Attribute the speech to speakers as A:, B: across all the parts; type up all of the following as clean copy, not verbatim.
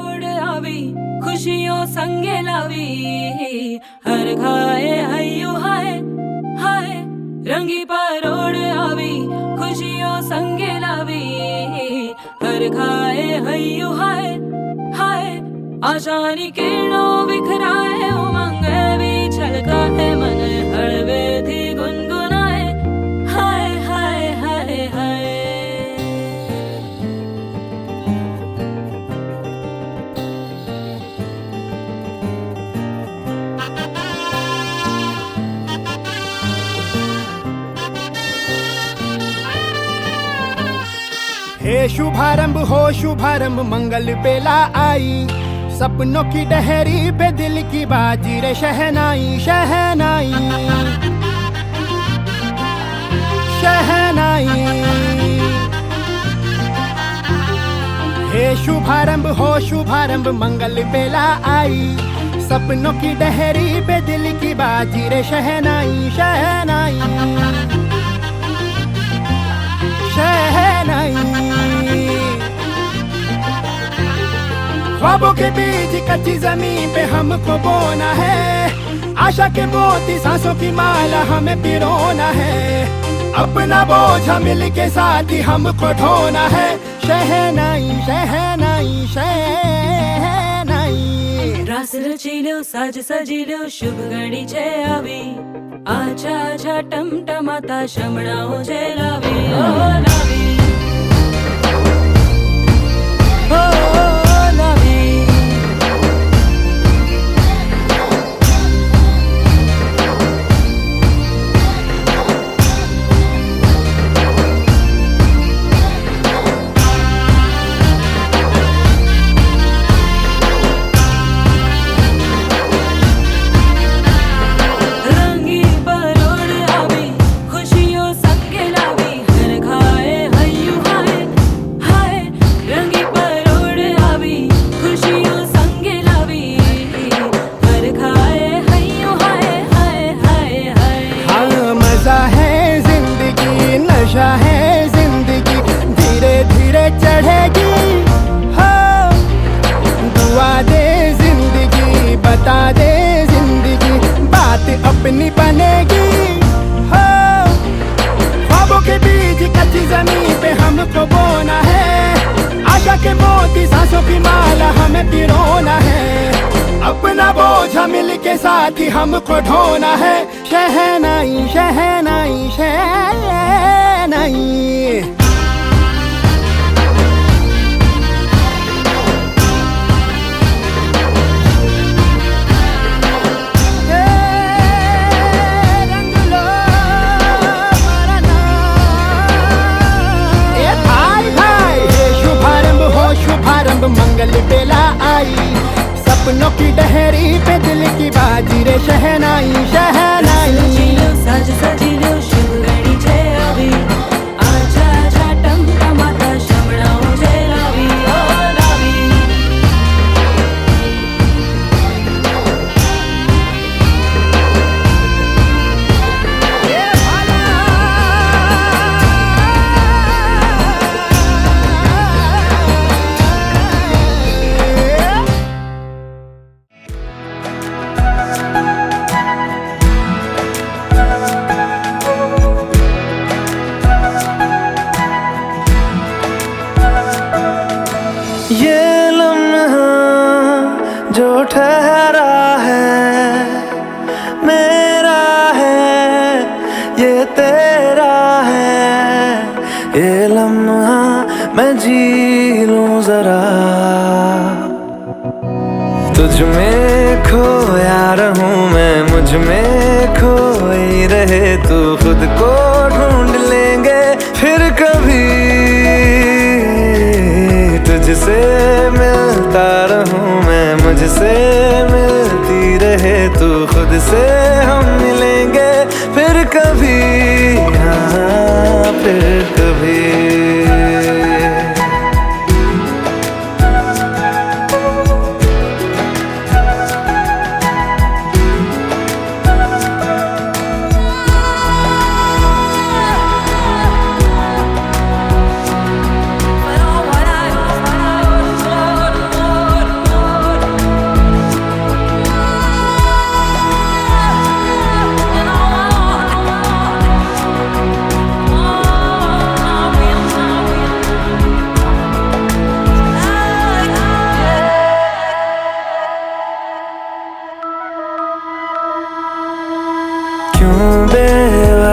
A: परोड़ आवी खुशियों संगे लावी हर खाए हयू हाय हाय रंगी परोड़ आवी खुशियों संगे लावी हर खाए हयू हाय हाय आशानी किरणों बिखराए उमंग भी छलकाए मन हड़वे थी गुनगुनाए हाय हाय हाय हाय
B: हे शुभारंभ हो शुभारंभ मंगल बेला आई सपनों की डहरी पे दिल की बाजी रे शहनाई शहनाई शहनाई हे शुभारंभ हो शुभारंभ मंगल बेला आई सपनों की डहरी पे दिल की बाजी रे शहनाई शहनाई शहनाई ख्वाबों के बीच कच्ची जमीन पे हमको बोना है आशा के मोती सांसों की माला हमें पिरोना है अपना बोझ मिल के साथ ही हमको ढोना है शहनाई शहनाई शहनाई
A: रास रचिलो साज सजिलो शुभ घड़ी छे आवी आछा आछा टमटमाता शमणाओ जे लावी ओ लावी ओ लावी रंगी परोड़ आवी खुशियों संगे लावी हर खाए हयू हाय हाय रंगी परोड़ आवी खुशियों संगे लावी हर खाए हयू हाय हाय हाय हाय
B: हाँ मजा है जिंदगी नशा है जिंदगी धीरे धीरे चढ़ेगी हाँ दुआ दे जिंदगी बता दे जिंदगी बात अपनी बनेगी हाँ ख्वाबों के बीच कच्ची जमीन पे हमको बोना है आशा के मोती सांसों की माला हमें पिरोना है अपना बोझ मिल के साथ ही हमको ढोना है शहनाई शहनाई शहनाई रंग लो मरना ए भाई भाई शुभारंभ हो शुभारंभ मंगल बेला आई सपनों की डहरी पे दिल की बाजी रे शहनाई शहनाई
A: रचिलो साज सजिलो शुभ घड़ी छे आवी आछा आछा टमटमाता शमणाओ जे लावी ओ लावी
B: ए भाला
C: ये लम्हा जो ठहरा है मेरा है ये तेरा है ये लम्हा मैं जी लूं जरा तुझ में खोया रहूं मैं मुझ में खोई रहे तू खुद को ढूंढ लेंगे फिर कभी तुझसे मिलता रहूं मैं मुझसे मिलती रहे तू खुद से हम मिलेंगे फिर कभी हाँ फिर कभी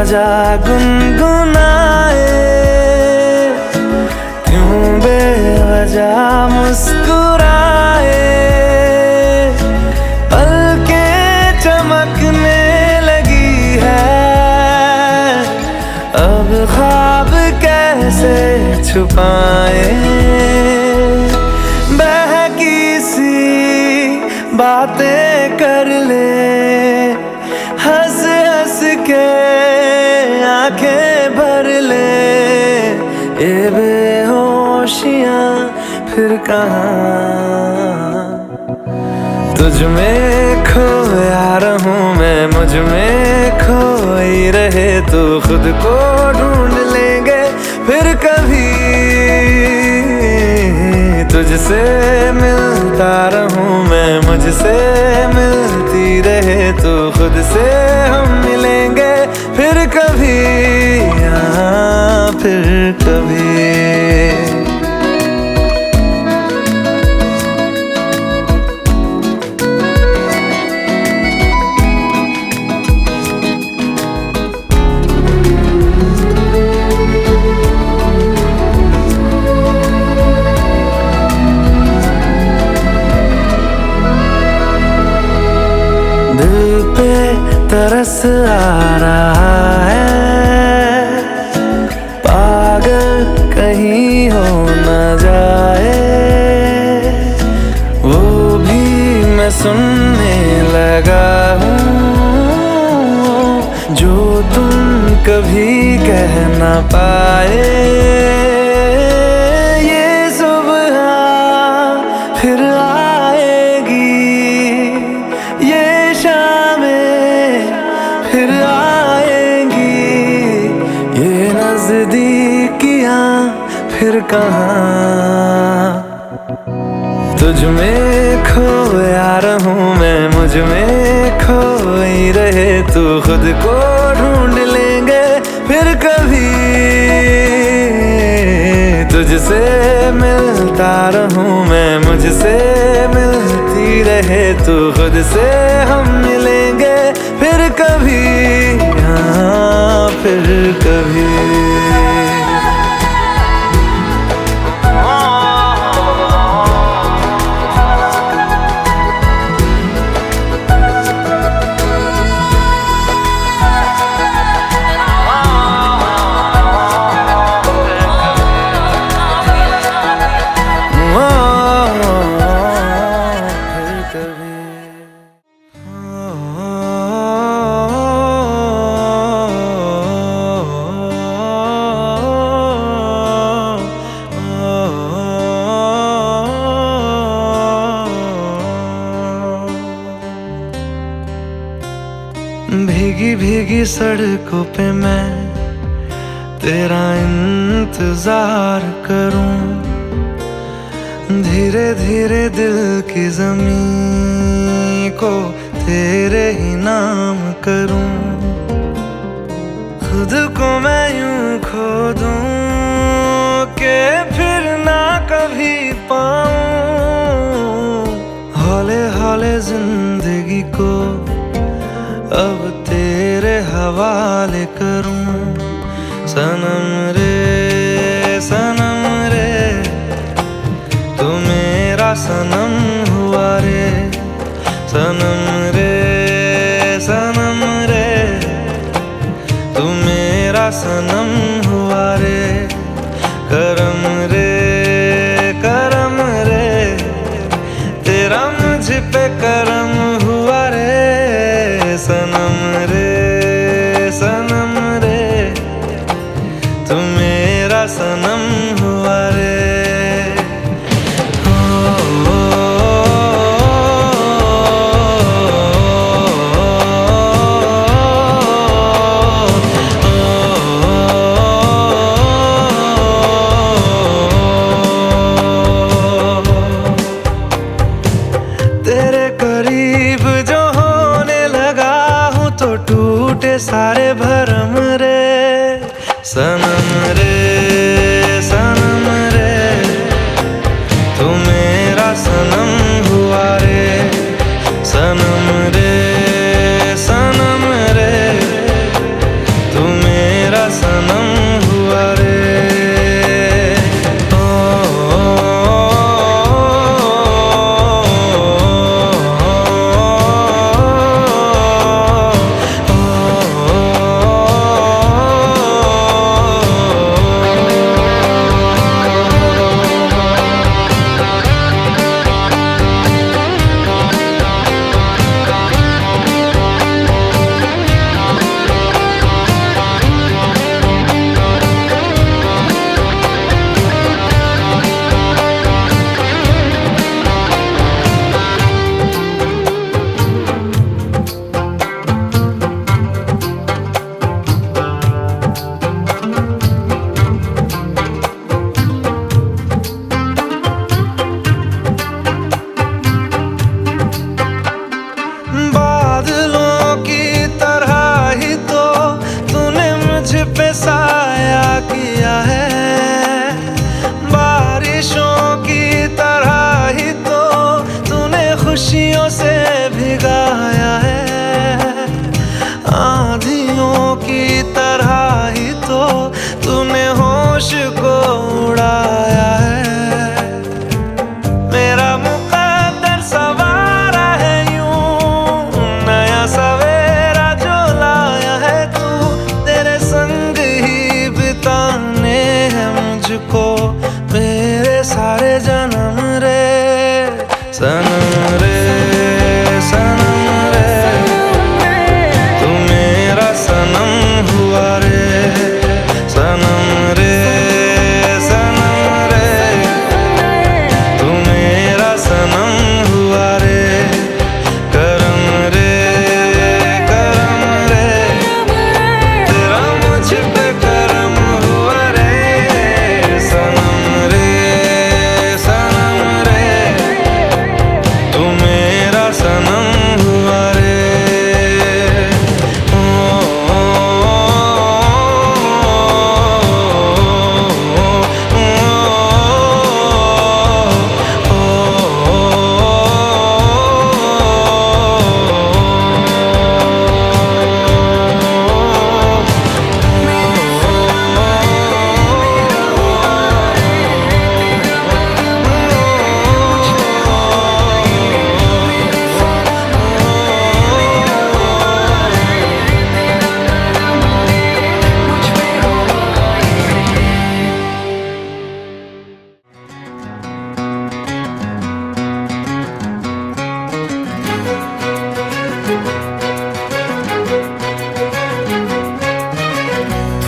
C: आजा गुनगुनाए, क्यों बेवजह मुस्कुराए। पलकें चमकने लगी है, अब ख्वाब कैसे छुपाए। बहकी सी बातें कर ले, हंस हंस के आंखें भर ले। ये बेहोशियां फिर कहाँ, तुझ में खोया रहूं मैं, मुझ में खोई रहे तू। खुद को ढूंढ लेंगे फिर कभी, तुझसे मिलता रहूं मैं, मुझसे मिलती रहे तू। खुद से हम मिलेंगे फिर कभी, हाँ फिर कभी। दिल पे तरस आ रहा है, पागल कहीं हो न जाए। वो भी मैं सुनने लगा हूँ, जो तुम कभी कह न पाए। ये सुबह फिर आएगी, ये फिर आएंगी, ये नजदीकियां फिर कहाँ। तुझ में खोया रहूं मैं, मुझ में खोई रहे तू। खुद को ढूंढ लेंगे फिर कभी, तुझसे मिलता रहूं मैं, मुझसे मिलती रहे तू। खुद से हम मिलेंगे फिर कभी, हाँ फिर कभी। भीगी भीगी सड़कों पे मैं तेरा इंतजार करूं, धीरे धीरे दिल की ज़मीं को तेरे ही नाम करूं। खुद को मैं यूं खो दूं कि फिर ना कभी पाऊं। हौले हौले जिंदगी को अब तेरे हवाले करूं। सनम रे तू मेरा सनम हुआ रे। सनम रे तू मेरा सनम हुआ रे। करम रे तेरा मुझ पे करम हुआ रे। सनम रे तू मेरा सनम हुआ रे। तेरे करीब जो होने लगा हूँ तो टूटे सारे भरम रे। सनम रे तू मेरा सनम हुआ रे। सनम रे तू खुशियों से भिगाया है, आंधियों की तरह ही तो तूने होश को उड़ाया है। मेरा मुकद्दर सवारा है यूं, नया सवेरा जो लाया है तू, तेरे संग ही बिताने हैं मुझको मेरे सारे जन्म रे सनम रे सनम रे, तू मेरा सनम हुआ रे सनम रे सनम रे, तू मेरा सनम हुआ रे करम रे करम रे, तेरा मुझ पे करम हुआ रे सनम रे सनम रे, तू मेरा सनम हुआ रे।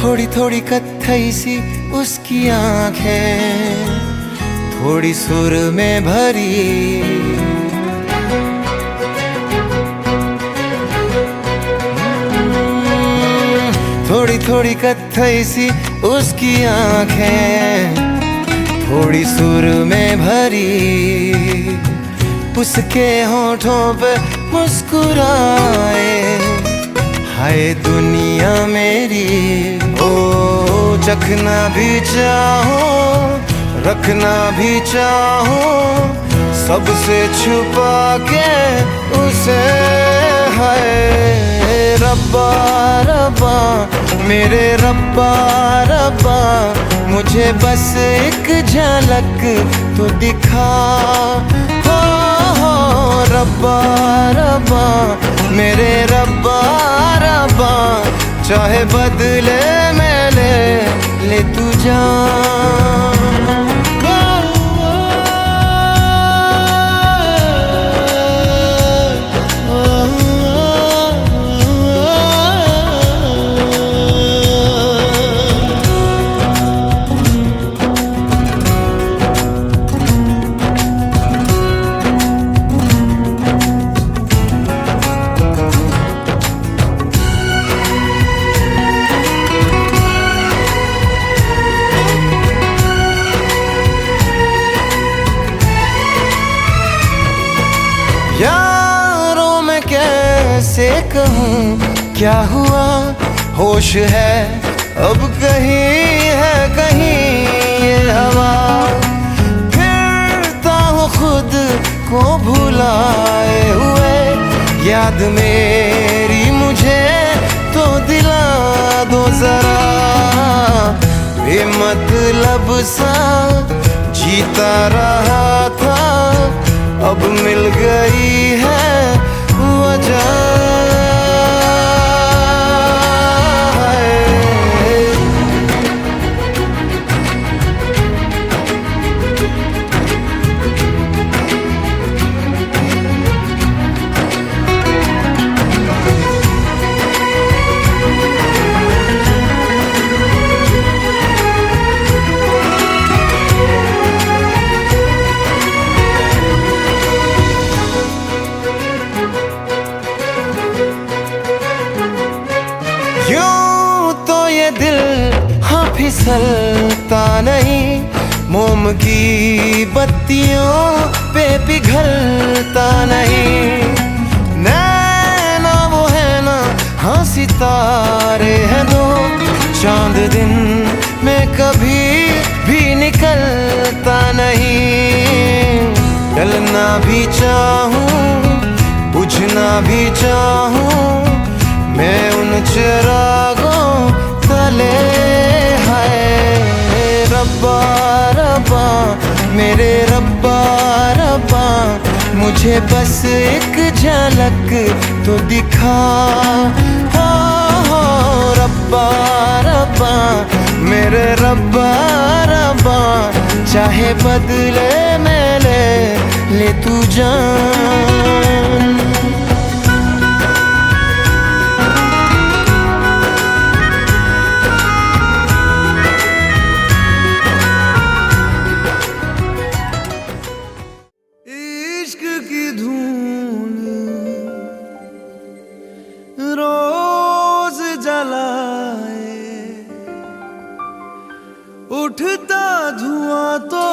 B: थोड़ी थोड़ी कत्थई सी उसकी आंखें, थोड़ी सुर में भरी, थोड़ी थोड़ी कत्थई सी उसकी आंखें, थोड़ी सुर में भरी, उसके होठों पे मुस्कुराए हाय दुनिया मेरी। ओ चखना भी चाहो रखना भी चाहो, सबसे छुपा के उसे हाय रब्बा रब्बा मेरे रब्बा रब्बा, मुझे बस एक झलक तो दिखा हो रब्बा रब्बा मेरे रब्बा रब्बा, चाहे बदले में ले तू जान। यारों मैं कैसे कहूँ क्या हुआ, होश है अब कहीं है कहीं ये हवा, फिरता हूँ खुद को भुलाए हुए, याद मेरी मुझे तो दिला दो जरा, बेमतलब सा जीता रहा था, अब मिल गई है वजह। फिसलता नहीं, मोम की बत्तियों पे पिघलता नहीं, नैना वो है ना हाँ सितारे हैं दो, चांद दिन में कभी भी निकलता नहीं, डलना भी चाहूं
C: बुझना भी चाहूं मैं उन चिरागों तले। हाय रब्बा रब्बा मेरे रब्बा रब्बा, मुझे बस एक झलक तो दिखा। हो रब्बा रब्बा मेरे रब्बा रब्बा, चाहे बदले में ले तू जान। इश्क की धून रोज जलाए, उठता धुआं तो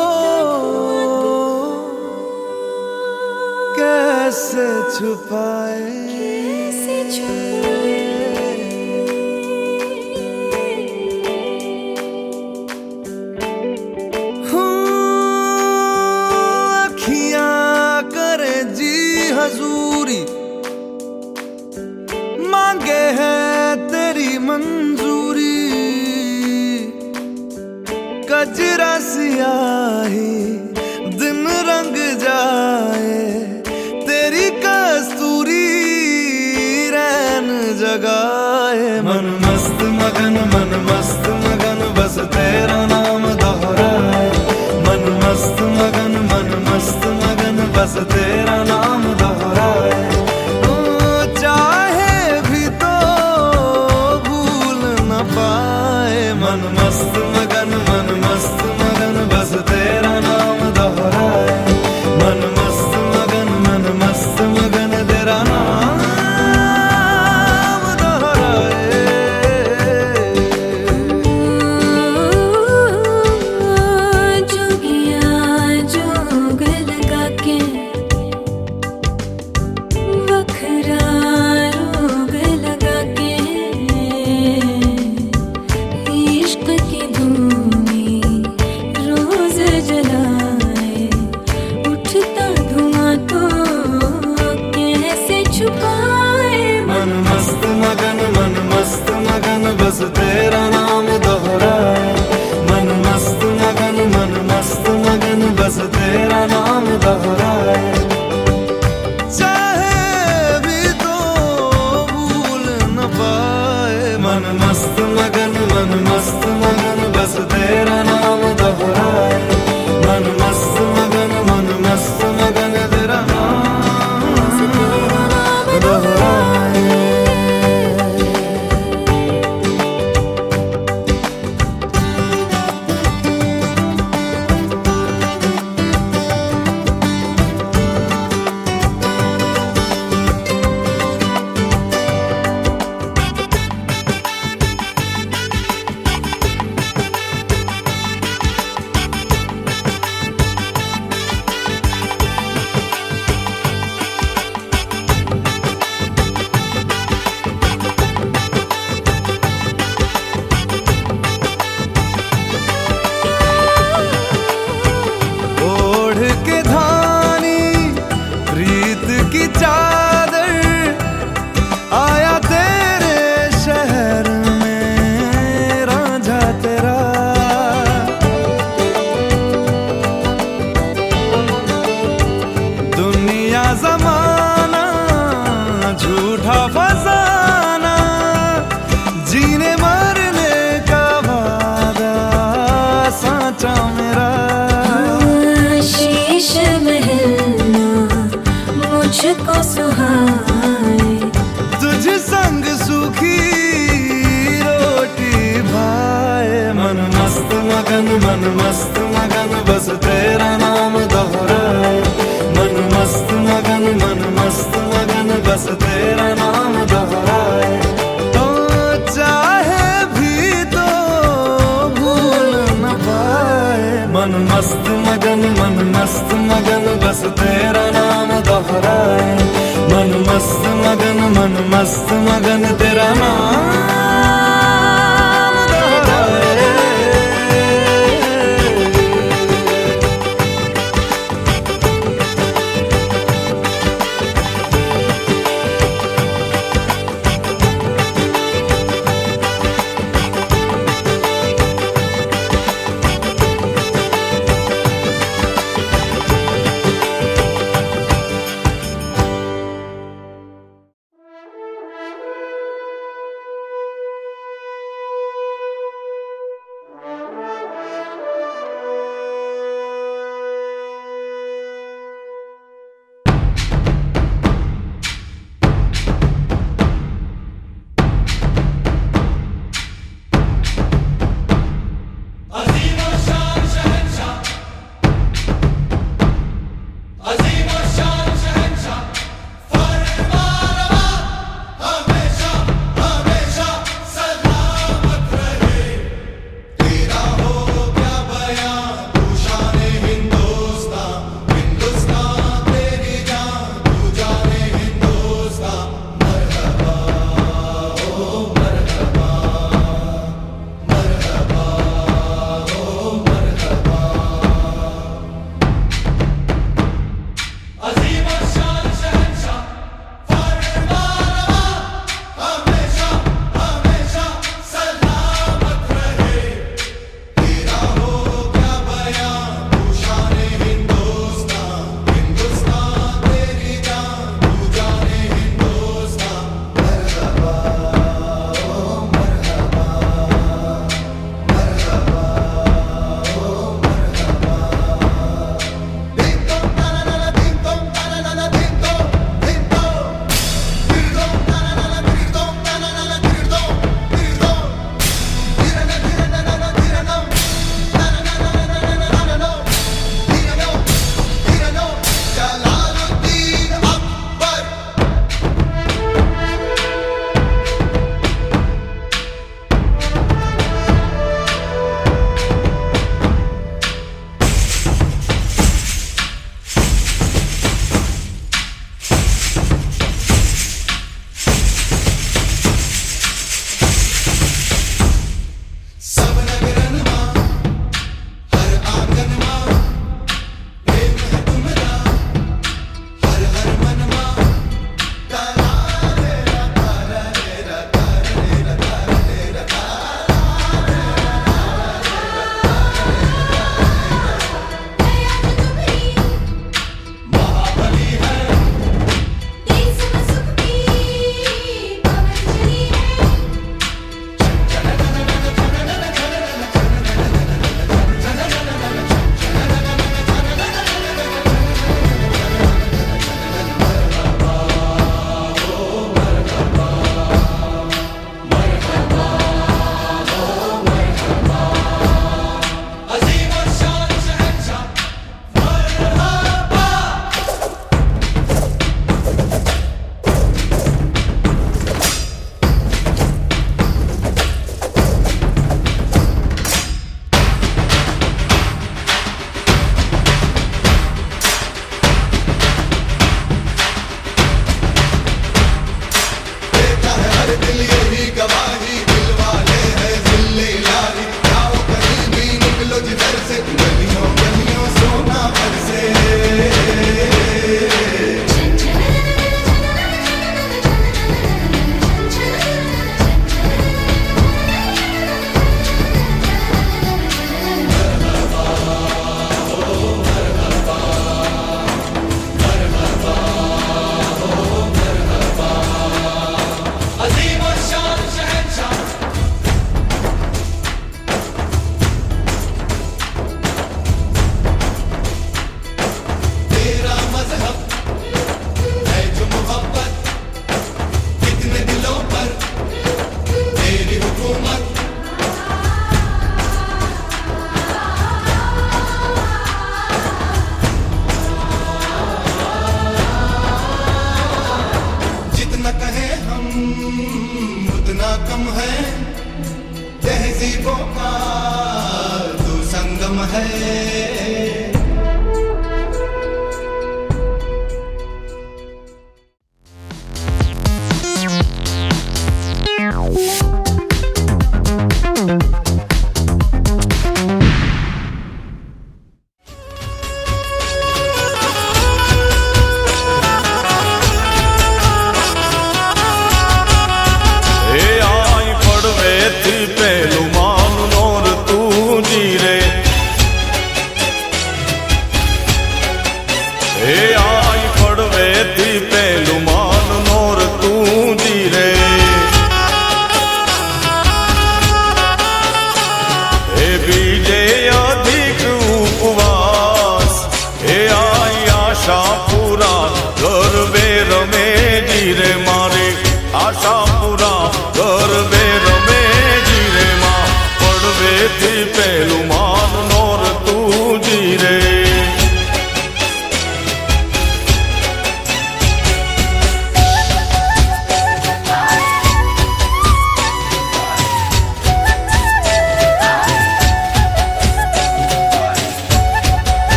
C: कैसे छुपाए। अखियां करे जी हजूरी, मांगे है तेरी मंजूरी। कजरा सियाही दिन रंग जाए, तेरी कस्तूरी रैन जगाए। मन मस्त मगन बस तेरा नाम दोहराए। मन मस्त मगन बस तेरा नाम दोहराए। चाहे भी तो भूल न पाए। मन मस्त मगन बस तेरा नाम दोहराए। मन मस्त मगन तेरा नाम दोहराए।
A: जोगिया जोग लगा के वखरा रोग लगा के, इश्क की धूनी रोज जलाए, उठता धुआं तो कैसे छुपाए।
C: मन मस्त मगन बस तेरा नाम दोहराए। मन मस्त मगन बस तेरा नाम दोहराए। चाहे भी तो भूल न पाए। मन मस्त मगन बस तेरा नाम दोहराए। मन मस्त मगन तेरा नाम दोहराए। ओढ़ के धानी प्रीत की चादर, आया तेरे शहर में रांझा तेरा। दुनिया जमाना झूठा फसाना, जीने मरने का वादा साचा मेरा।
A: शीश महलना मुझको सुहाए,
C: तुझ संग सूखी रोटी भाए। मन मस्त मगन बस तेरा नाम दोहराए। मन मस्त मगन बस तेरा नाम दोहराए। तो चाहे भी तो भूल न पाए। मन मस्त मगन बस तेरा नाम दोहराए। मन मस्त मगन तेरा नाम दोहराए।
D: का तू संगम है।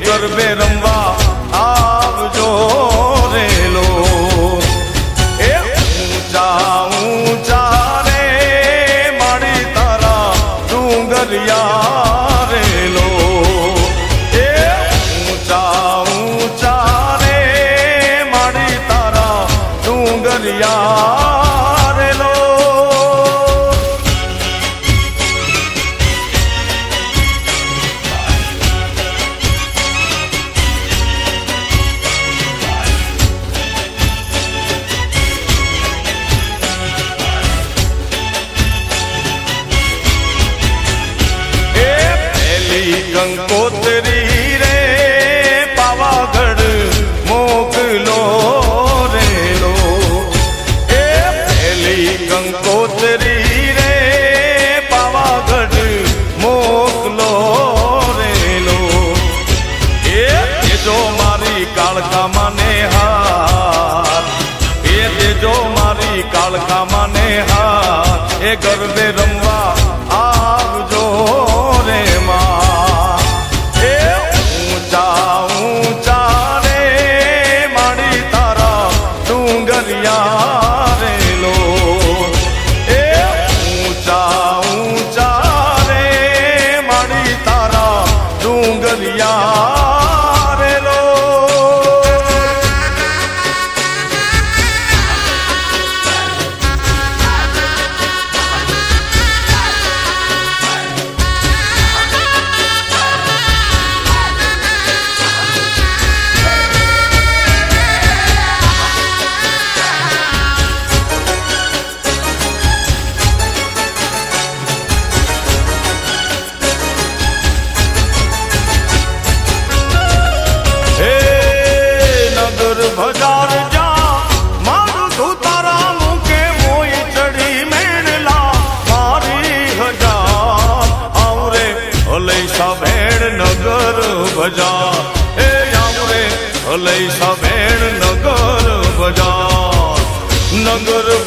E: ગરબે રમવા આવજો રે લો એ ઊંચા ઊંચા રે મારી તારા ડુંગરિયા રે લો એ ઊંચા ઊંચા રે મારી તારા ડુંગરિયા રે લો કંકોત્રી રે પાવાગઢ મોકલો રે લો એ પેલી કંકોત્રી રે પાવાગઢ મોકલો રે લો એ દેજો મારી કાળકા માને હાર એ દેજો મારી કાળકા માને હાર એ ગરબે રમવા આવજો રે માં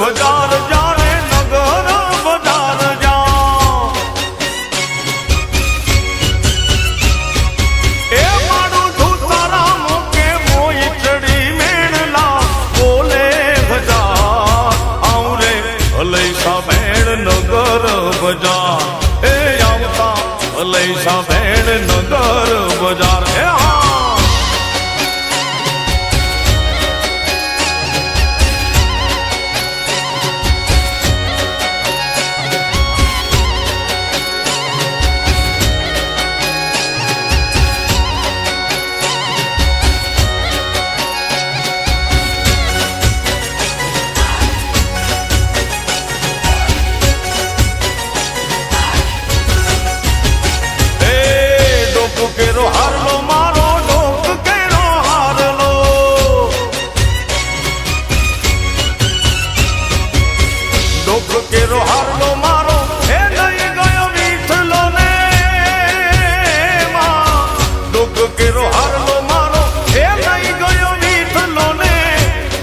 E: બજાર જાણે નગર બજાર જા એ મારું ધૂતારા મોકે મોઈ ચડી મેણલા બોલે બજાર આવું રે અલૈસા ભેણ નગર બજાર એ આવતા અલૈસા ભેણ નગર બજાર એ હા કેરો હારલો મારો ડોક કેરો હારલો ડોક કેરો હારલો મારો એ લઈ ગયો મીઠલો ને ડોક કેરો હારલો મારો એ લઈ ગયો મીઠલો ને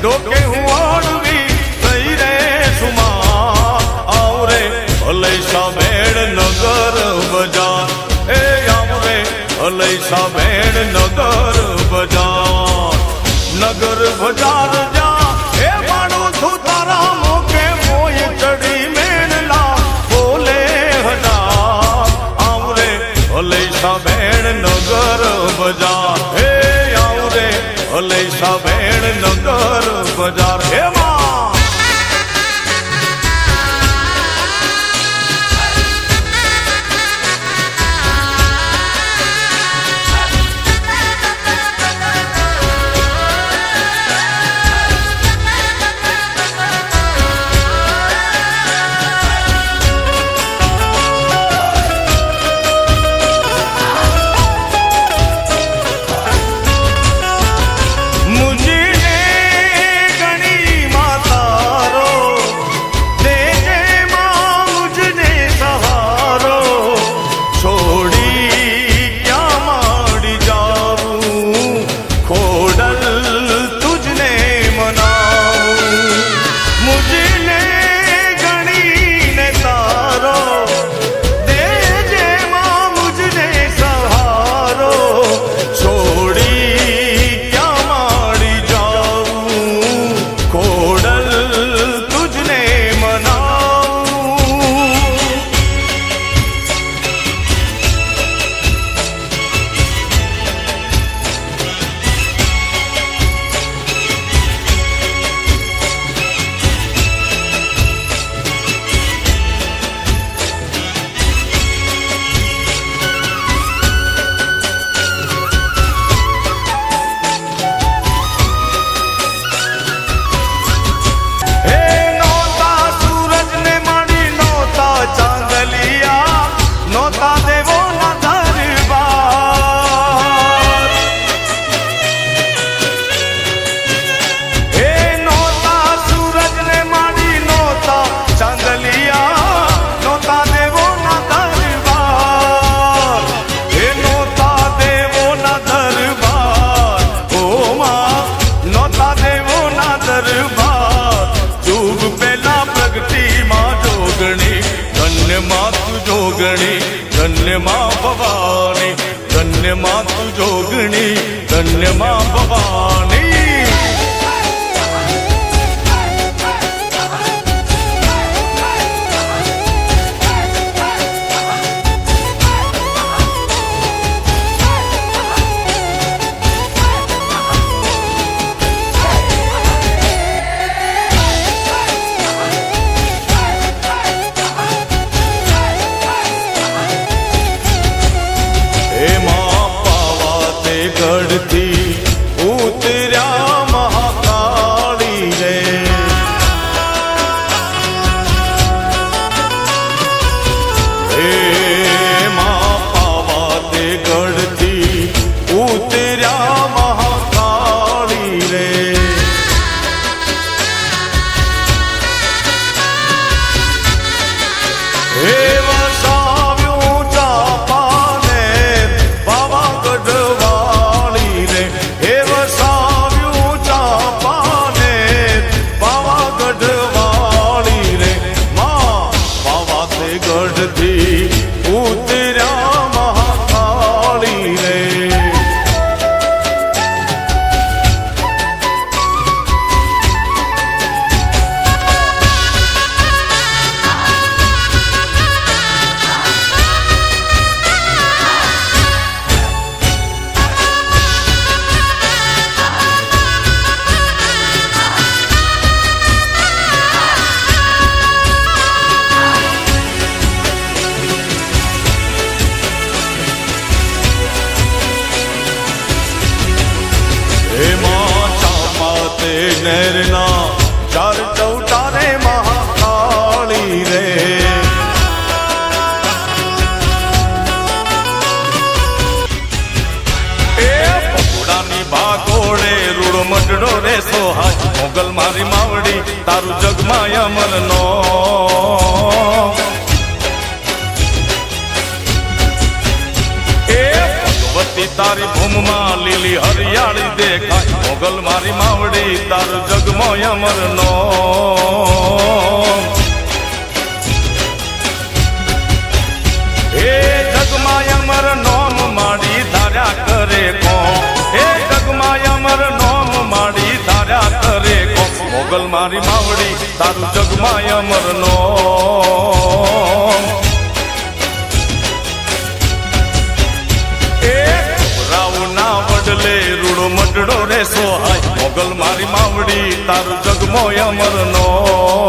E: ડોકે હું ઓળવી થઈ રે સુમા આવ રે અલૈસા ભેણ નગર બજાર એ આવ રે અલૈસા ભેણ નગર બજાર નગર બજાર જા એ માણું ધૂતારા મોકે મોય ચડી મેણલા બોલે હજાર આવ રે અલૈસા ભેણ નગર બજાર હે આવ રે અલૈસા ભેણ નગર બજાર હે માં धन्य मां भवानी धन्य मां तू जोगणी धन्य मां भवानी गढ़ती उतर्या महाकाली रे हे मां पावाते गढ़ती उतर्या महाकाली रे हे वसाव्યું ચાપાને પાવાગઢ મોગલ મારી માવડી તારું જગમાં અમર નો ભગવતી તારી ભૂમમાં લીલી હરિયાળી દેખાય મોગલ મારી માવડી તારું જગમાં અમર નો જગમાં અમર નોમ માડી ધાર્યા કરે કોમ જગમાં અમર નોમ માડી ધાર્યા કરે કોમ મોગલ મારી માવડી તારું જગમાં અમર નોમ રાવના વડલે રૂડો મટડો રે સોહાય મોગલ મારી માવડી તારું જગમાં અમર નોમ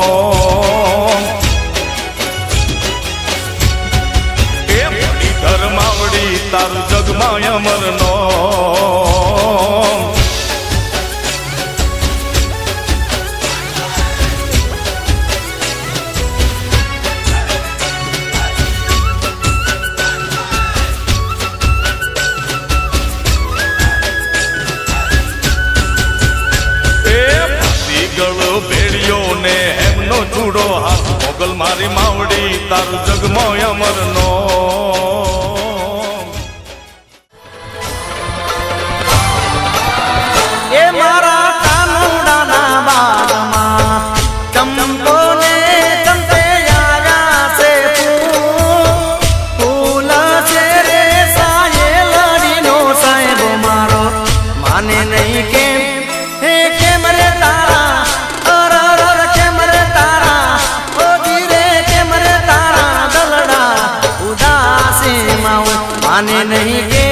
E: માવડી તારું જગમાં અમર નો ભેડિયો ને એમનો ચૂડો હાથ મોગલ મારી માવડી તારું જગમાં અમર નો
C: એ મારા કાનુડાના બાગમાં ચંપો ને ચંપે આવ્યા છે ફૂલ છે રે સાયેલડીનો સાહેબ મારો માને નહીં કેમ હે કેમ રે તારા અરર કેમ રે તારા ઓ ધીરે કેમ રે તારા દલડા ઉદાસી માં માને નહીં કે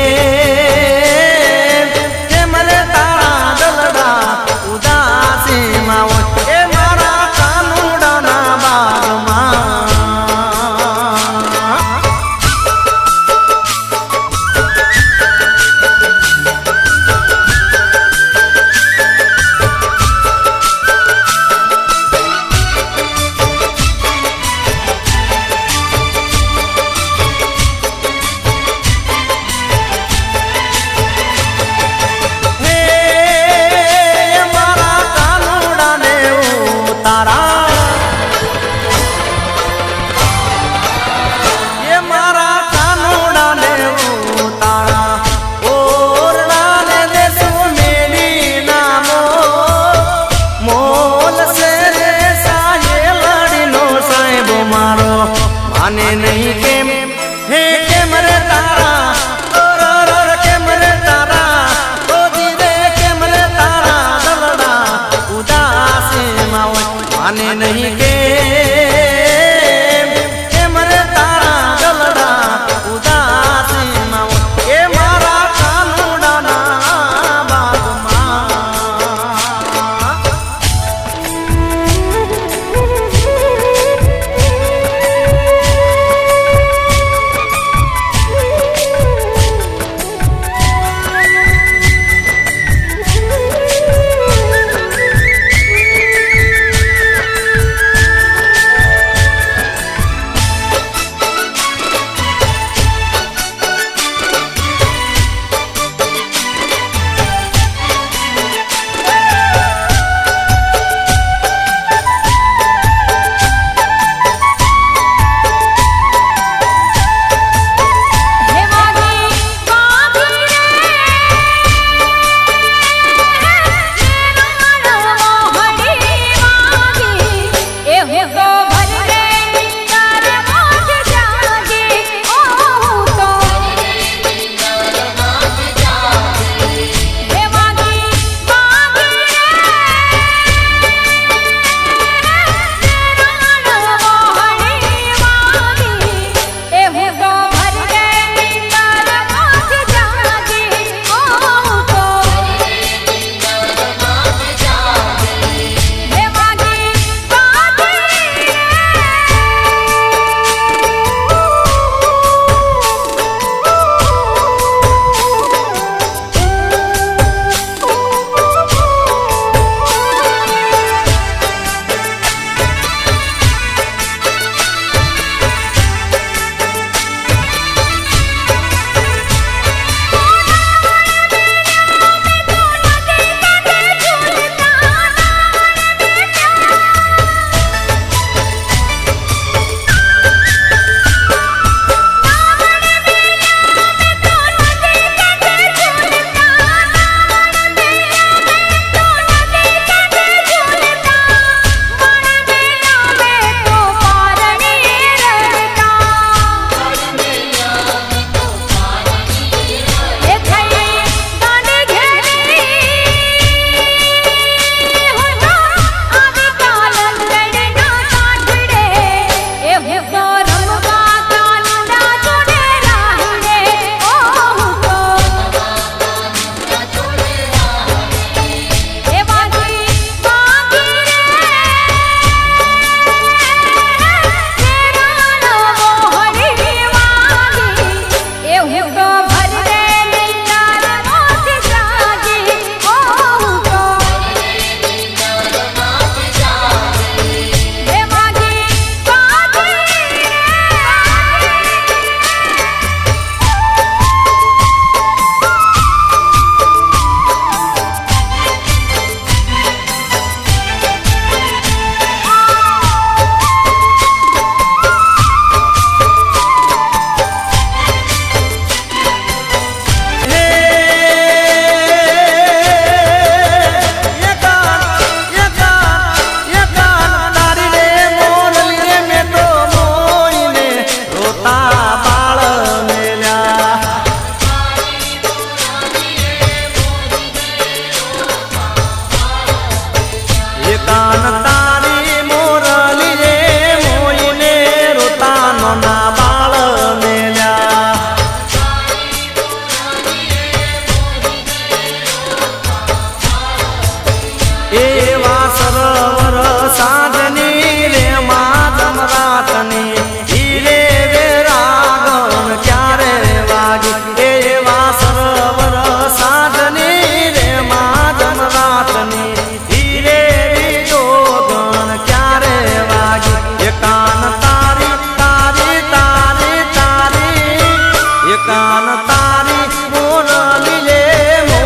C: જાન તારી મોરલી લે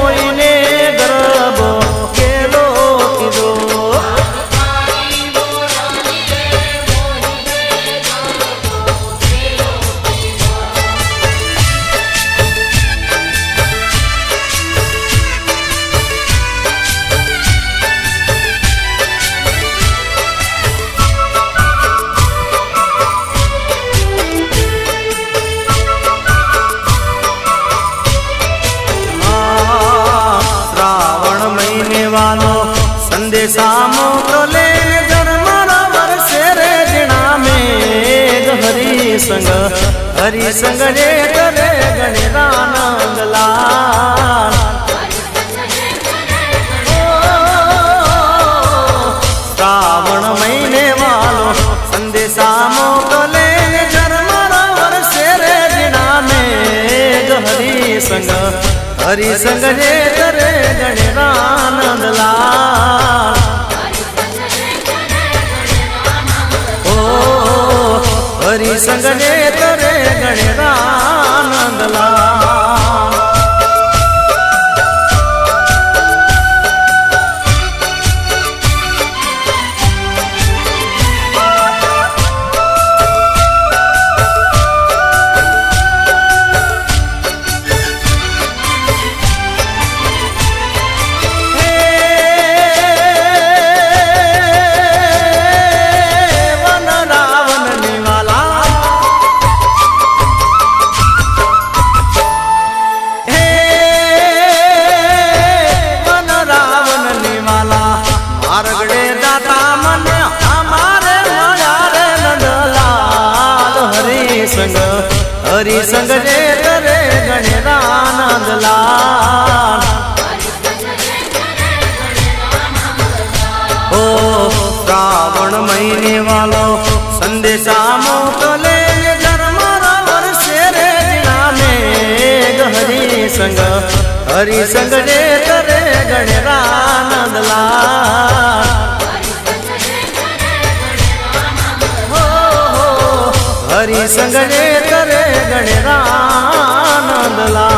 C: મોઈને ગરબો કેલો કીધો संदेशा मोकले जन्मरा वर्षे रे जिणा में हरि संग रे करे गणेरानंद लाल श्रावण महीने वालो संदेशा मोकले जन्मरा वर्षे रे जिणा में हरि संग रे करे गणेरानंद लाल हरि संग रे करे गणेरानंद लाल हरि संग रे करे गणेरानंद लाल ओ श्रावण महीने वालो संदेशा मोकले जन्मरा वर्षे रे जिणा में हरि संग रे करे गणेरानंद लाल हरि संग रे करे गणेरानंद लाल